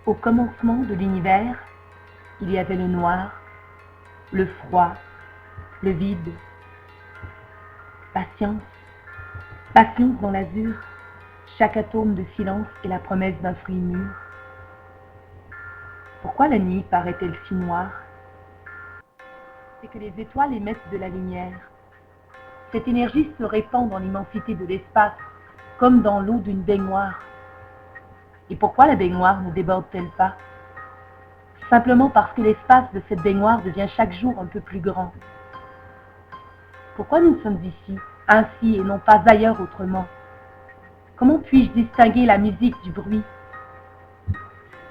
Au commencement de l'univers, il y avait le noir, le froid, le vide. Patience, patience dans l'azur, chaque atome de silence est la promesse d'un fruit mûr. Pourquoi la nuit paraît-elle si noire? C'est que les étoiles émettent de la lumière. Cette énergie se répand dans l'immensité de l'espace, comme dans l'eau d'une baignoire. Et pourquoi la baignoire ne déborde-t-elle pas? Simplement parce que l'espace de cette baignoire devient chaque jour un peu plus grand. Pourquoi nous sommes ici, ainsi et non pas ailleurs autrement? Comment puis-je distinguer la musique du bruit?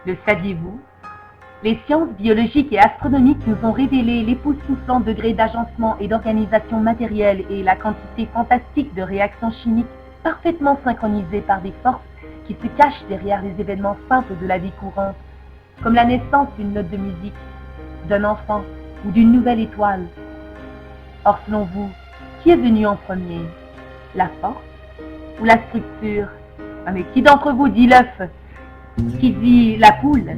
Le saviez-vous? Les sciences biologiques et astronomiques nous ont révélé l'époustouflant degré d'agencement et d'organisation matérielle et la quantité fantastique de réactions chimiques parfaitement synchronisées par des forces qui se cachent derrière les événements simples de la vie courante, comme la naissance d'une note de musique, d'un enfant ou d'une nouvelle étoile. Or, selon vous, qui est venu en premier? La force ou la structure? Ah, mais qui d'entre vous dit l'œuf? Qui dit la poule?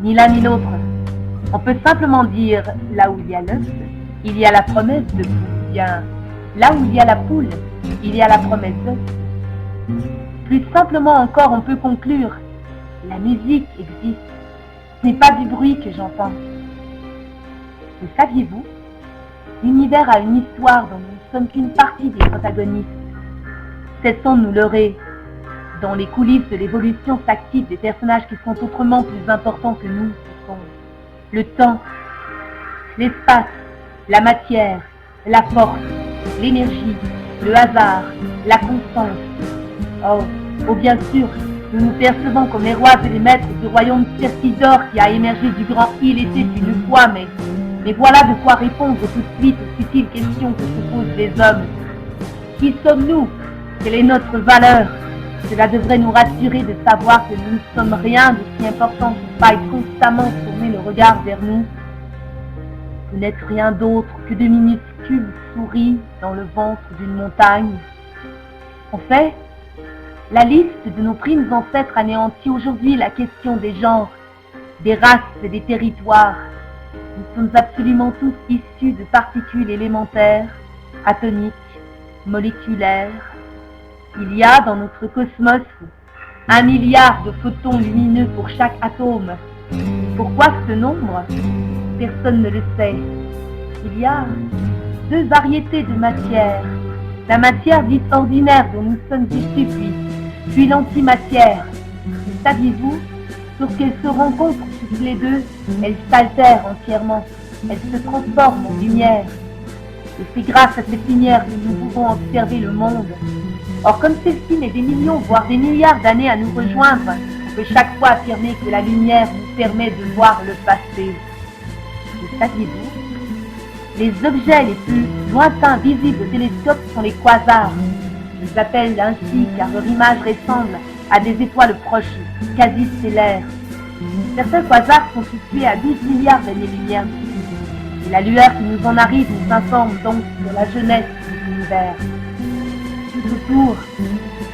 Ni l'un ni l'autre. On peut simplement dire, là où il y a l'œuf, il y a la promesse de poule. Bien, là où il y a la poule, il y a la promesse d'œuf. Plus simplement encore, on peut conclure, la musique existe. Ce n'est pas du bruit que j'entends. Le saviez-vous? L'univers a une histoire dont nous ne sommes qu'une partie des protagonistes. Cessons de nous leurrer. Dans les coulisses de l'évolution s'activent des personnages qui sont autrement plus importants que nous. Ce sont le temps, l'espace, la matière, la force, l'énergie, le hasard, la constance. Oh, bien sûr, nous nous percevons comme les rois et les maîtres du royaume Circidor qui a émergé du grand île était une fois, mais voilà de quoi répondre tout de suite aux futiles questions que se posent les hommes. Qui sommes-nous? Quelle est notre valeur? Cela devrait nous rassurer de savoir que nous ne sommes rien de si important qu'il faille constamment tourner le regard vers nous. Vous n'êtes rien d'autre que de minuscules souris dans le ventre d'une montagne. En fait, la liste de nos primes ancêtres anéantit aujourd'hui la question des genres, des races et des territoires. Nous sommes absolument tous issus de particules élémentaires, atomiques, moléculaires. Il y a dans notre cosmos 1 milliard de photons lumineux pour chaque atome. Pourquoi ce nombre? Personne ne le sait. Il y a 2 variétés de matière. La matière dite ordinaire dont nous sommes issus, puis l'antimatière. Saviez-vous? Lorsqu'elles se rencontrent toutes les deux, elles s'altèrent entièrement. Elles se transforment en lumière. Et c'est grâce à cette lumière que nous pouvons observer le monde. Or, comme celle-ci met des millions, voire des milliards d'années à nous rejoindre, on peut chaque fois affirmer que la lumière nous permet de voir le passé. Le saviez-vous? Les objets les plus lointains visibles au télescope sont les quasars. Je les appelle ainsi car leur image ressemble à des étoiles proches, quasi stellaires. Certains quasars sont situés à 12 milliards d'années-lumière d'ici. Et la lueur qui nous en arrive nous informe donc sur la jeunesse de l'univers. Tout autour,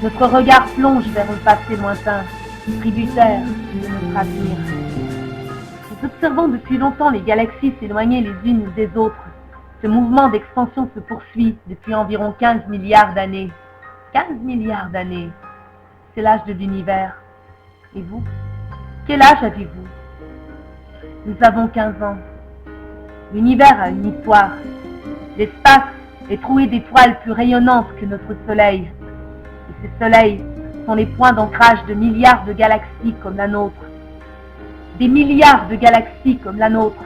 notre regard plonge vers un passé lointain, tributaire de notre avenir. Nous observons depuis longtemps les galaxies s'éloigner les unes des autres. Ce mouvement d'expansion se poursuit depuis environ 15 milliards d'années. 15 milliards d'années, c'est l'âge de l'univers. Et vous, quel âge avez-vous? Nous avons 15 ans. L'univers a une histoire. L'espace est troué d'étoiles plus rayonnantes que notre Soleil. Et ces soleils sont les points d'ancrage de milliards de galaxies comme la nôtre. Des milliards de galaxies comme la nôtre.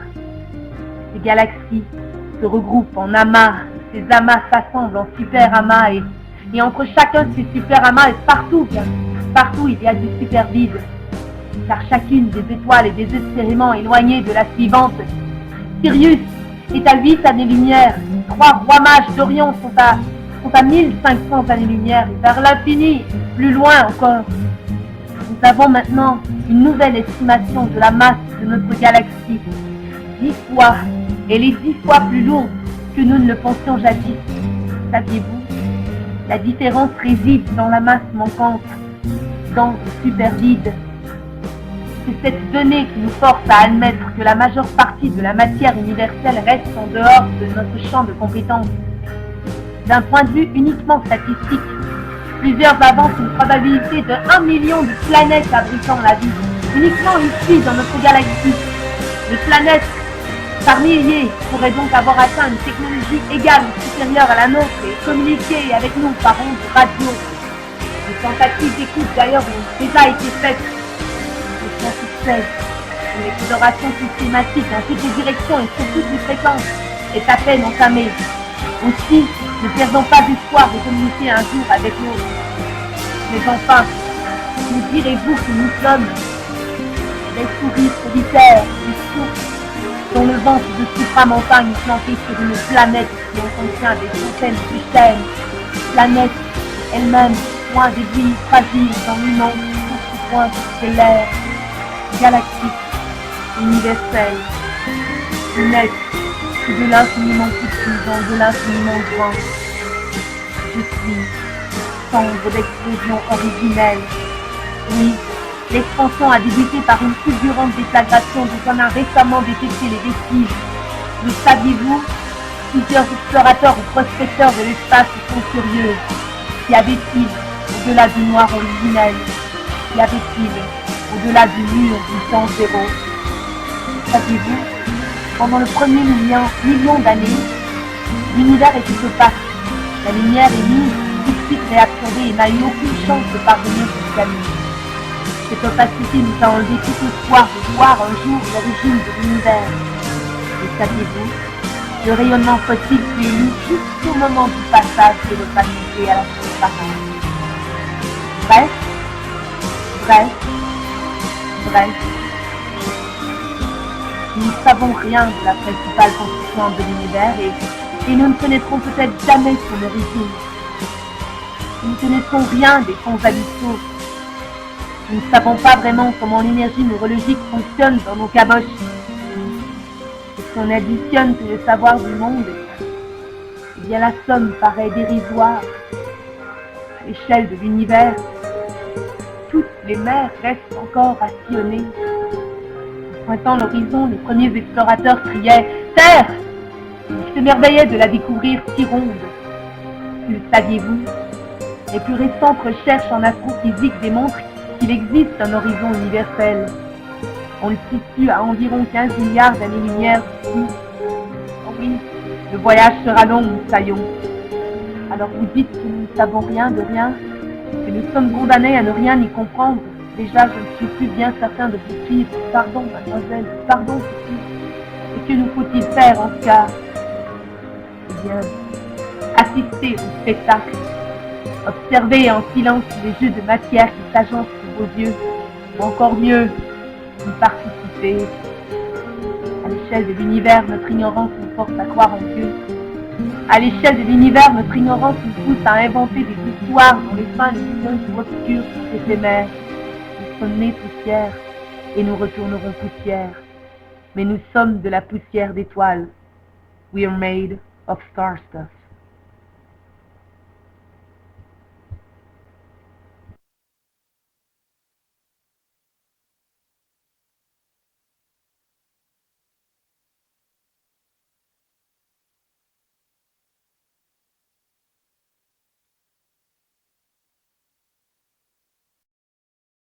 Ces galaxies se regroupent en amas. Ces amas s'assemblent en super-amas et entre chacun de ces super-amas, partout il y a du super-vide. Car chacune des étoiles est désespérément éloignée de la suivante. Sirius est à 8 années-lumière. 3 rois mages d'Orion sont à 1500 années-lumière. Et vers l'infini, plus loin encore. Nous avons maintenant une nouvelle estimation de la masse de notre galaxie. 10 fois. Elle est 10 fois plus lourde que nous ne le pensions jadis. Saviez-vous? La différence réside dans la masse manquante, dans le super vide. C'est cette donnée qui nous force à admettre que la majeure partie de la matière universelle reste en dehors de notre champ de compétences. D'un point de vue uniquement statistique, plusieurs avancent une probabilité de 1 million de planètes abritant la vie, uniquement ici dans notre galaxie. Les planètes, par milliers, pourraient donc avoir atteint une technologie égale ou supérieure à la nôtre et communiquer avec nous par ondes radio. Les tentatives d'écoute d'ailleurs ont déjà été faites, mais sans succès. Une exploration systématique dans toutes les directions et sur toutes les fréquences est à peine entamée. Aussi, ne perdons pas d'espoir de communiquer un jour avec l'autre. Mais enfin, nous direz-vous que nous sommes des souris solitaires, des sources dont le ventre de supramontagne planté sur une planète qui en contient des centaines de chaînes, planète elle-même, point d'aiguille fragile dans l'immense point stellaire, galactique, universel, net, de l'infiniment petit dans de l'infiniment grand. Je suis sombre d'explosion originelle. Oui, l'expansion a débuté par une fulgurante déflagration dont on a récemment détecté les vestiges. Le saviez-vous? Plusieurs explorateurs ou prospecteurs de l'espace sont curieux. Qu'y avait-il au-delà du noir originel? Qu'y avait-il au-delà du mur du temps zéro? Saviez-vous? Pendant le premier million d'années, l'univers était opaque. La lumière émise tout de suite réabsorbée et n'a eu aucune chance de parvenir jusqu'à nous. Cette opacité nous a enlevé tout espoir de voir un jour l'origine de l'univers. Et saviez-vous? Le rayonnement fossile fut émis juste au moment du passage de l'opacité à la transparence. Bref. Nous ne savons rien de la principale constituante de l'univers et nous ne connaîtrons peut-être jamais son origine. Nous ne connaissons rien des fonds abyssaux. Nous ne savons pas vraiment comment l'énergie neurologique fonctionne dans nos caboches. Et si on additionne tout le savoir du monde, eh bien la somme paraît dérisoire. À l'échelle de l'univers, toutes les mers restent encore à sillonner. Pointant l'horizon, les premiers explorateurs criaient « Terre !» Ils s'émerveillaient de la découvrir si ronde. Le saviez-vous? Les plus récentes recherches en astrophysique démontrent qu'il existe un horizon universel. On le situe à environ 15 milliards d'années-lumière d'ici. Oh oui, le voyage sera long, moussaillon. Alors vous dites que nous ne savons rien de rien, que nous sommes condamnés à ne rien y comprendre. Déjà, je ne suis plus bien certain de vous suivre. Pardon, mademoiselle, pardon, petit. Et que nous faut-il faire en ce cas? Eh bien, assister au spectacle. Observer en silence les jeux de matière qui s'agencent sous vos yeux. Ou encore mieux, y participer. À l'échelle de l'univers, notre ignorance nous force à croire en Dieu. À l'échelle de l'univers, notre ignorance nous pousse à inventer des histoires dont les fins les plus obscures sont éphémères. Nous sommes nés poussière et nous retournerons poussière. Mais nous sommes de la poussière d'étoiles. We are made of star stuff.